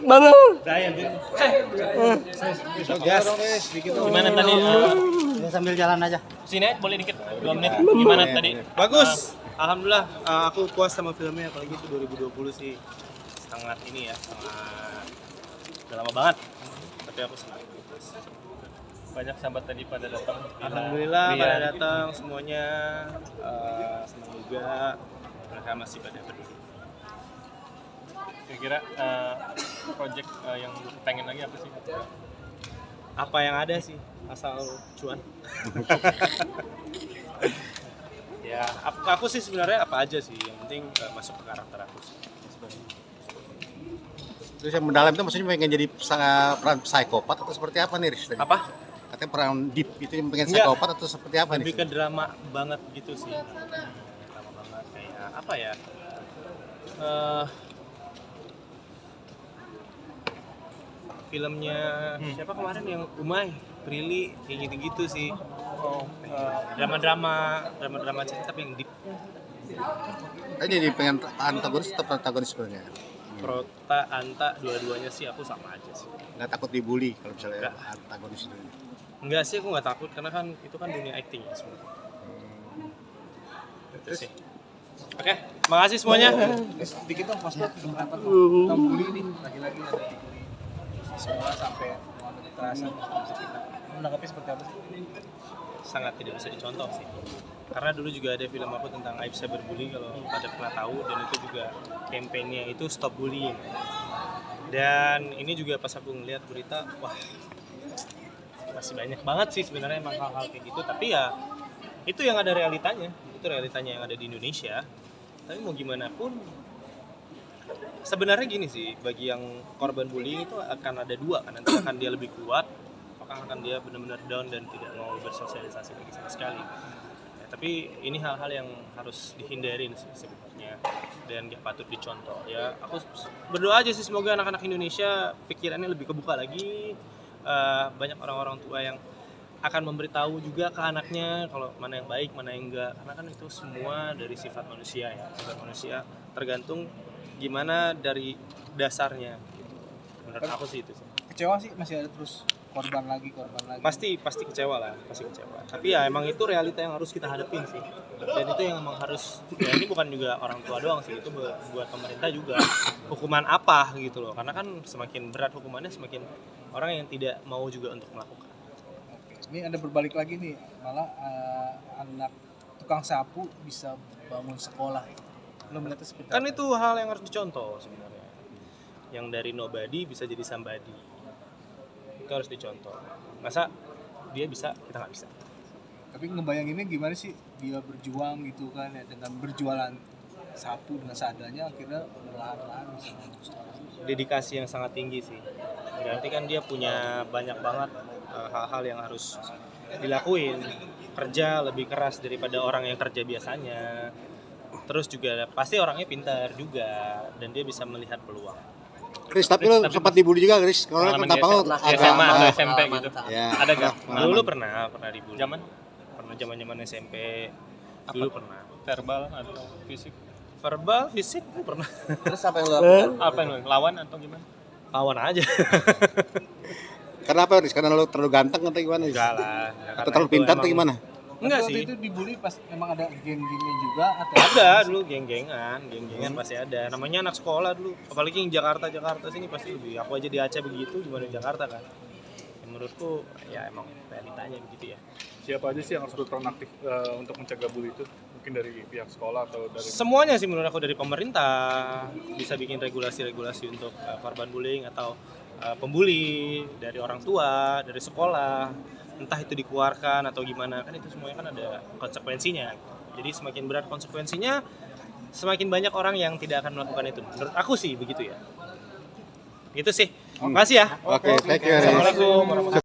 Mana? Gimana tadi? Ya, sambil jalan aja. Sini aja, boleh dikit 2 menit. Gimana tadi? Bagus. Alhamdulillah, aku puas sama filmnya, apalagi itu 2020 sih. Sangat ini ya, sangat udah lama banget. Tapi aku senang. Banyak sahabat tadi pada datang. Alhamdulillah Iya. pada datang semuanya, senang juga. Mereka masih pada berdiri. Kira-kira project yang pengen lagi apa sih? Apa yang ada sih, asal cuan. Ya, aku sih sebenarnya apa aja sih, yang penting masuk ke karakter aku sih. Terus yang mendalam itu maksudnya pengen jadi peran psikopat atau seperti apa nih, Riz? Apa? Katanya peran deep itu yang pengen Enggak. psikopat atau seperti apa nih? Lebih ke drama banget gitu sih. Drama banget kayak apa ya? Filmnya siapa kemarin yang Umay, Prilly, kayak gitu-gitu sih. Drama-drama cinta tapi yang deep. Jadi pengen antagonis atau protagonis sebenarnya? Prota, anta, dua-duanya sih aku sama aja sih. Nggak takut dibully kalau misalnya Nggak. antagonis itu? Enggak sih, aku nggak takut karena kan itu kan dunia acting ya sebenarnya. Itu sih. Oke, makasih semuanya. Dikit dong poster kenapa tuh bully nih lagi-lagi ada bully semua sampai mau kekerasan kita menanggapi seperti apa sih? Sangat tidak bisa dicontoh sih. Karena dulu juga ada film aku tentang Aib Cyberbully kalau pada pernah tahu, dan itu juga kampanye itu Stop Bullying. Dan ini juga pas aku ngeliat berita, wah masih banyak banget sih sebenarnya emang hal-hal kayak gitu, tapi ya itu yang ada realitanya, itu realitanya yang ada di Indonesia. Tapi mau gimana pun sebenarnya gini sih, bagi yang korban bullying itu akan ada dua kan, nanti akan dia lebih kuat, apakah akan dia benar-benar down dan tidak mau bersosialisasi lagi sama sekali. Ya, tapi ini hal-hal yang harus dihindarin sih sebenarnya dan gak patut dicontoh. Ya aku berdoa aja sih semoga anak-anak Indonesia pikirannya lebih kebuka lagi, banyak orang-orang tua yang akan memberitahu juga ke anaknya kalau mana yang baik, mana yang enggak, karena kan itu semua dari sifat manusia ya, sifat manusia tergantung gimana dari dasarnya gitu. Menurut aku sih itu sih. Kecewa sih masih ada terus korban lagi Pasti kecewa lah, pasti kecewa. Tapi ya emang itu realita yang harus kita hadapin sih. Dan itu yang emang harus, ya ini bukan juga orang tua doang sih, itu buat pemerintah juga. Hukuman apa gitu loh, karena kan semakin berat hukumannya semakin orang yang tidak mau juga untuk melakukan. Oke. Ini ada berbalik lagi nih, malah anak tukang sapu bisa bangun sekolah. Lo melihatnya seperti Kan apa? itu hal yang harus dicontoh sebenarnya. Yang dari nobody bisa jadi somebody. Itu harus dicontoh. Masa dia bisa, kita nggak bisa. Tapi ngebayanginnya gimana sih dia berjuang gitu kan ya, dengan berjualan sapu dengan seadanya akhirnya perlahan-lahan bisa bangun sekolah. Dedikasi yang sangat tinggi sih. Berarti kan dia punya banyak banget hal-hal yang harus dilakuin. Kerja lebih keras daripada orang yang kerja biasanya. Terus juga pasti orangnya pintar juga dan dia bisa melihat peluang. Chris, tapi lo sempat dibully juga, Chris. Kalau Pengalaman kenapa di lo SMA atau SMP gitu. Ya, Ada gak? Dulu pernah dibully. Zaman Pernah zaman SMP. Dulu pernah. verbal atau fisik? Verbal, fisik pernah. Terus apa yang lo lakukan? Apa yang lawan atau gimana? Lawan aja. Karena apa, Chris? Karena lo terlalu ganteng atau gimana? Chris? Enggak lah. Atau terlalu pintar atau gimana? Enggak Tapi sih. waktu itu dibully pas emang ada geng-gengnya juga atau Ada dulu geng-gengan pasti ada. Namanya anak sekolah dulu. Apalagi yang Jakarta sini pasti lebih. Aku aja di Aceh begitu, gimana di Jakarta kan. Ya, menurutku ya emang realitanya begitu ya. Siapa aja sih yang harus berperan aktif untuk mencegah bully itu? Mungkin dari pihak sekolah atau dari Semuanya sih menurut aku, dari pemerintah bisa bikin regulasi-regulasi untuk korban bullying atau pembuli, dari orang tua, dari sekolah, entah itu dikeluarkan atau gimana, kan itu semuanya kan ada konsekuensinya. Jadi semakin berat konsekuensinya, semakin banyak orang yang tidak akan melakukan itu. Menurut aku sih begitu ya. Gitu sih. Makasih ya. Oke, thank you. Riz. Assalamualaikum warahmatullahi wabarakatuh.